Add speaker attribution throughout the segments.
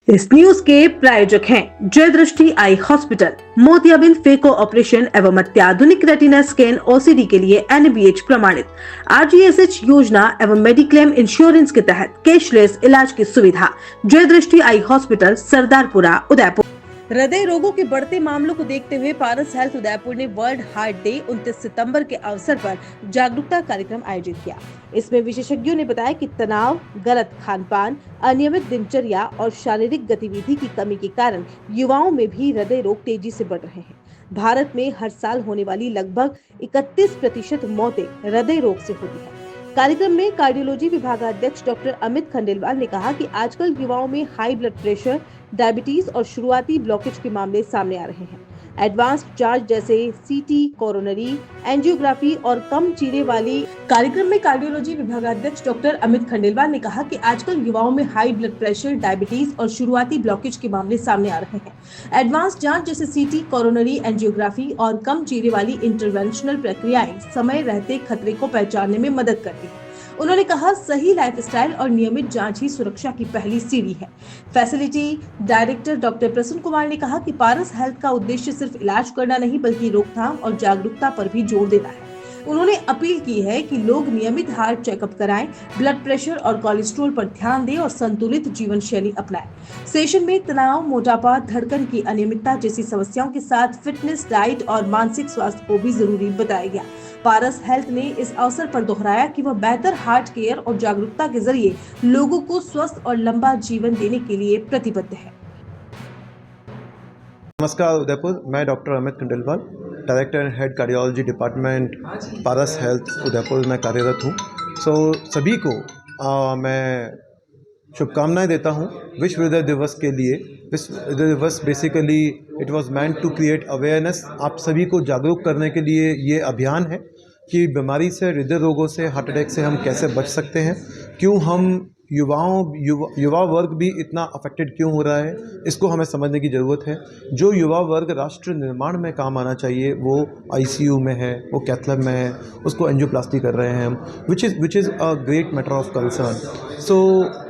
Speaker 1: इस न्यूज के प्रायोजक हैं जय दृष्टि आई हॉस्पिटल, मोतियाबिंद फेको ऑपरेशन एवं अत्याधुनिक रेटिना स्कैन ओसीडी के लिए NABH प्रमाणित, RGSH योजना एवं मेडिक्लेम इंश्योरेंस के तहत कैशलेस इलाज की सुविधा। जय दृष्टि आई हॉस्पिटल, सरदारपुरा, उदयपुर। हृदय रोगों के बढ़ते मामलों को देखते हुए पारस हेल्थ उदयपुर ने वर्ल्ड हार्ट डे 29 सितंबर के अवसर पर जागरूकता कार्यक्रम आयोजित किया। इसमें विशेषज्ञों ने बताया कि तनाव, गलत खान-पान, अनियमित दिनचर्या और शारीरिक गतिविधि की कमी के कारण युवाओं में भी हृदय रोग तेजी से बढ़ रहे हैं। भारत में हर साल होने वाली लगभग 31% मौतें हृदय रोग से होती है। कार्यक्रम में कार्डियोलॉजी विभागाध्यक्ष डॉक्टर अमित खंडेलवाल ने कहा कि आजकल युवाओं में हाई ब्लड प्रेशर, डायबिटीज और शुरुआती ब्लॉकेज के मामले सामने आ रहे हैं। एडवांस्ड जांच जैसे CT, कोरोनरी एंजियोग्राफी और कम चीरे वाली। कार्यक्रम में कार्डियोलॉजी विभागाध्यक्ष डॉक्टर अमित खंडेलवाल ने कहा कि आजकल युवाओं में हाई ब्लड प्रेशर, डायबिटीज और शुरुआती ब्लॉकेज के मामले सामने आ रहे हैं। एडवांस्ड जांच जैसे CT, कोरोनरी एंजियोग्राफी और कम चीरे वाली इंटरवेंशनल प्रक्रियाएं समय रहते खतरे को पहचानने में मदद करती है। उन्होंने कहा, सही लाइफस्टाइल और नियमित जांच ही सुरक्षा की पहली सीढ़ी है। फैसिलिटी डायरेक्टर डॉक्टर प्रसन्न कुमार ने कहा कि पारस हेल्थ का उद्देश्य सिर्फ इलाज करना नहीं बल्कि रोकथाम और जागरूकता पर भी जोर देना है। उन्होंने अपील की है कि लोग नियमित हार्ट चेकअप कराएं, ब्लड प्रेशर और कोलेस्ट्रॉल पर ध्यान दें और संतुलित जीवन शैली अपनाएं। सेशन में तनाव, मोटापा, धड़कन की अनियमितता जैसी समस्याओं के साथ फिटनेस, डाइट और मानसिक स्वास्थ्य को भी जरूरी बताया गया। पारस हेल्थ ने इस अवसर पर दोहराया कि वह बेहतर हार्ट केयर और जागरूकता के जरिए लोगों को स्वस्थ और लंबा जीवन देने के लिए प्रतिबद्ध है।
Speaker 2: नमस्कार उदयपुर, मैं doctor Amit Khandelwal, director and head cardiology department Paras health Udaipur में कार्यरत हूँ। सभी को मैं शुभकामनाएं देता हूँ विश्व हृदय दिवस के लिए। विश्व हृदय दिवस basically it was meant to create awareness. आप सभी को जागरूक करने के लिए ये अभियान है कि बीमारी से, हृदय रोगों से, हार्ट अटैक से हम कैसे बच सकते हैं, क्यों हम युवा वर्ग भी इतना अफेक्टेड क्यों हो रहा है, इसको हमें समझने की ज़रूरत है। जो युवा वर्ग राष्ट्र निर्माण में काम आना चाहिए वो ICU में है, वो कैथ लैब में है, उसको एंजियोप्लास्टी कर रहे हैं हम, which is a great matter of concern.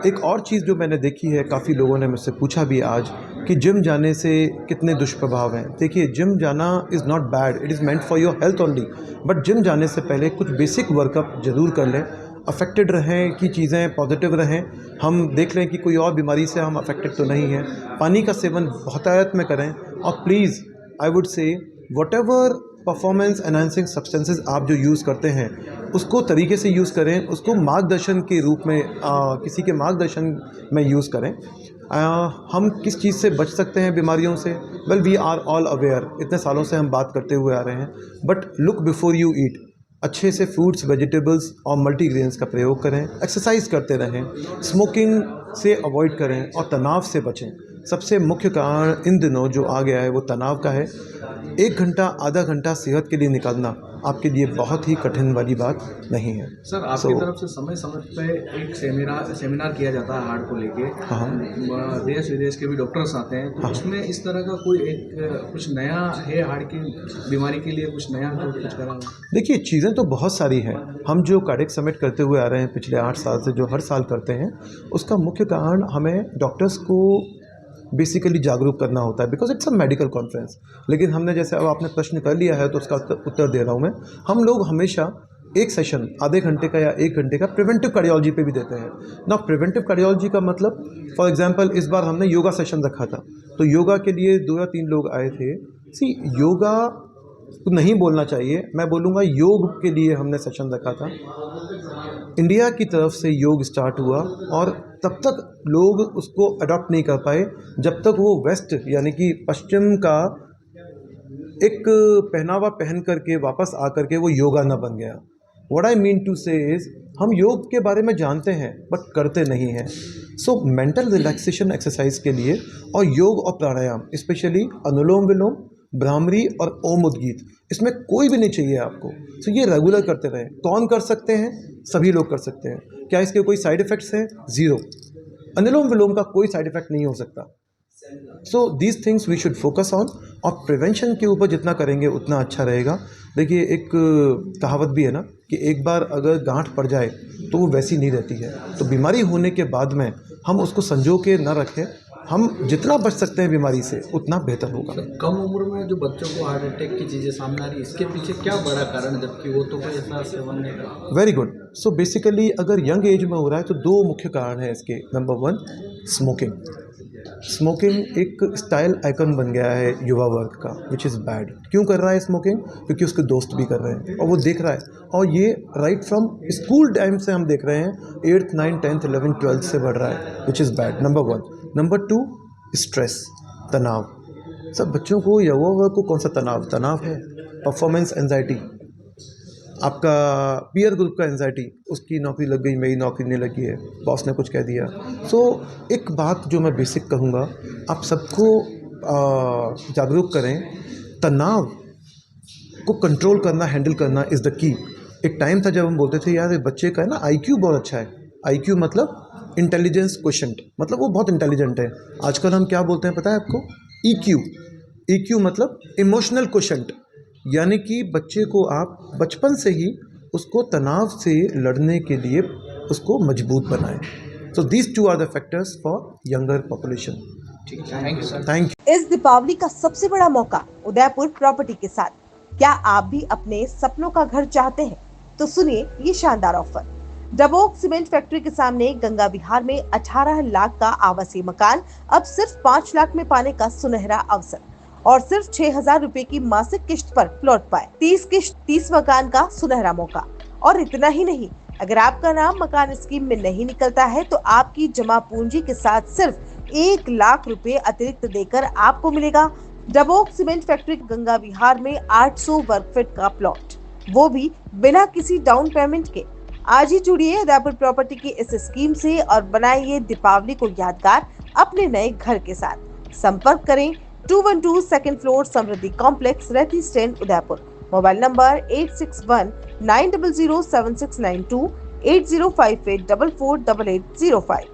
Speaker 2: एक और चीज़ जो मैंने देखी है, काफ़ी लोगों ने मुझसे पूछा भी आज कि जिम जाने से कितने दुष्प्रभाव हैं। देखिए, जिम जाना is not bad, it is meant for your health only, but gym जाने से पहले कुछ बेसिक वर्कअप ज़रूर कर लें। अफेक्टेड रहें कि चीज़ें पॉजिटिव रहें, हम देख लें कि कोई और बीमारी से हम अफेक्टेड तो नहीं है। पानी का सेवन बहुतायत में करें और please I would say whatever performance enhancing substances आप जो यूज़ करते हैं उसको तरीके से यूज़ करें, उसको मार्गदर्शन के रूप में किसी के मार्गदर्शन में यूज़ करें। हम किस चीज़ से बच सकते हैं बीमारियों से? Well, we are all aware, इतने सालों से हम बात करते हुए आ रहे हैं, but look before you eat. अच्छे से फ्रूट्स, वेजिटेबल्स और मल्टीग्रेन्स का प्रयोग करें, एक्सरसाइज करते रहें, स्मोकिंग से अवॉइड करें और तनाव से बचें। सबसे मुख्य कारण इन दिनों जो आ गया है वो तनाव का है। 1 घंटा, आधा घंटा सेहत के लिए निकालना आपके लिए बहुत ही कठिन वाली बात नहीं है।
Speaker 3: सर, आपकी तरफ से समय समय पे एक सेमिनार किया जाता है हार्ट को लेके।
Speaker 2: हाँ,
Speaker 3: देश विदेश के भी डॉक्टर्स आते हैं, तो उसमें इस तरह का कोई एक कुछ नया है हार्ट की बीमारी के लिए, कुछ नया जो कुछ करा है?
Speaker 2: देखिए, चीज़ें तो बहुत सारी हैं। हम जो कार्डियक समिट करते हुए आ रहे हैं पिछले 8 साल से, जो हर साल करते हैं, उसका मुख्य कारण हमें डॉक्टर्स को बेसिकली जागरूक करना होता है, because it's a medical conference. लेकिन हमने, जैसे अब आपने प्रश्न कर लिया है तो उसका उत्तर दे रहा हूँ मैं। हम लोग हमेशा एक सेशन आधे घंटे का या 1 घंटे का प्रिवेंटिव कार्डियोलॉजी पे भी देते हैं ना। प्रिवेंटिव कार्डियोलॉजी का मतलब, फॉर एग्जांपल, इस बार हमने योगा सेशन रखा था, तो योगा के लिए 2 या 3 लोग आए थे। योगा तो नहीं बोलना चाहिए, मैं बोलूँगा योग के लिए हमने सेशन रखा था। इंडिया की तरफ से योग स्टार्ट हुआ और तब तक लोग उसको अडॉप्ट नहीं कर पाए जब तक वो वेस्ट यानी कि पश्चिम का एक पहनावा पहन करके वापस आकर के वो योगा ना बन गया। व्हाट आई मीन टू से इज, हम योग के बारे में जानते हैं बट करते नहीं हैं। सो मेंटल रिलैक्सेशन एक्सरसाइज के लिए और योग और प्राणायाम, स्पेशली अनुलोम विलोम, भ्रामरी और ओम उद्गीत, इसमें कोई भी नहीं चाहिए आपको। सो ये रेगुलर करते रहें। कौन कर सकते हैं? सभी लोग कर सकते हैं। क्या इसके कोई साइड इफ़ेक्ट्स हैं? ज़ीरो। अनुलोम विलोम का कोई साइड इफ़ेक्ट नहीं हो सकता। So these things we should focus on, और प्रिवेंशन के ऊपर जितना करेंगे उतना अच्छा रहेगा। देखिए, एक कहावत भी है ना कि एक बार अगर गांठ पड़ जाए तो वो वैसी नहीं रहती है। तो बीमारी होने के बाद में हम उसको संजो के न रखें, हम जितना बच सकते हैं बीमारी से उतना बेहतर होगा।
Speaker 3: कम उम्र में जो बच्चों को हार्ट अटैक की चीज़ें सामने आ रही है, इसके पीछे क्या बड़ा कारण है, जबकि वो तो कोई ऐसा सेवन नहीं करता?
Speaker 2: Very good. सो बेसिकली अगर यंग एज में हो रहा है तो दो मुख्य कारण हैं इसके। Number one, smoking. स्मोकिंग एक स्टाइल आइकन बन गया है युवा वर्ग का, विच इज़ बैड। क्यों कर रहा है स्मोकिंग? क्योंकि उसके दोस्त भी कर रहे हैं और वो देख रहा है, और ये राइट फ्रॉम स्कूल टाइम से हम देख रहे हैं, 8th 9th 10th 11th 12th से बढ़ रहा है, which is bad. Number one. Number two, stress, तनाव। सब बच्चों को, युवा वर्ग को कौन सा तनाव है? परफॉर्मेंस एंजाइटी, आपका पीयर ग्रुप का एंजाइटी, उसकी नौकरी लग गई, मेरी नौकरी नहीं लगी है, बॉस ने कुछ कह दिया। सो एक बात जो मैं बेसिक कहूँगा, आप सबको जागरूक करें, तनाव को कंट्रोल करना, हैंडल करना इज़ द की। एक टाइम था जब हम बोलते थे यार ये बच्चे का है ना IQ बहुत अच्छा है। IQ मतलब इंटेलिजेंस क्वोशेंट, मतलब वो बहुत इंटेलिजेंट है। आजकल हम क्या बोलते हैं पता है आपको? EQ मतलब इमोशनल क्वोशेंट, यानी कि बच्चे को आप बचपन से ही उसको तनाव से लड़ने के लिए उसको मजबूत बनाएं। So these two are the factors for younger population.
Speaker 3: Thank you sir.
Speaker 2: Thank you.
Speaker 1: इस दीपावली का सबसे बड़ा मौका उदयपुर प्रॉपर्टी के साथ। क्या आप भी अपने सपनों का घर चाहते हैं? तो सुनिए ये शानदार ऑफर। डबोक सीमेंट फैक्ट्री के सामने गंगा विहार में 18 लाख का आवासीय मकान अब सिर्फ 5 लाख में पाने का सुनहरा अवसर, और सिर्फ 6,000 रुपए की मासिक किश्त पर प्लॉट पाए। 30 किश्त 30 मकान का सुनहरा मौका। और इतना ही नहीं, अगर आपका नाम मकान स्कीम में नहीं निकलता है तो आपकी जमा पूंजी के साथ सिर्फ 1 लाख रुपए अतिरिक्त देकर आपको मिलेगा डबोक सीमेंट फैक्ट्री गंगा विहार में 800 वर्ग फीट का प्लॉट, वो भी बिना किसी डाउन पेमेंट के। आज ही जुड़िए उदयपुर प्रॉपर्टी की इस स्कीम से और बनाइए दीपावली को यादगार अपने नए घर के साथ। संपर्क करें 212 second floor Samriddhi complex, Raiti stand, Udaipur. Mobile number 8619007692, 8058448805।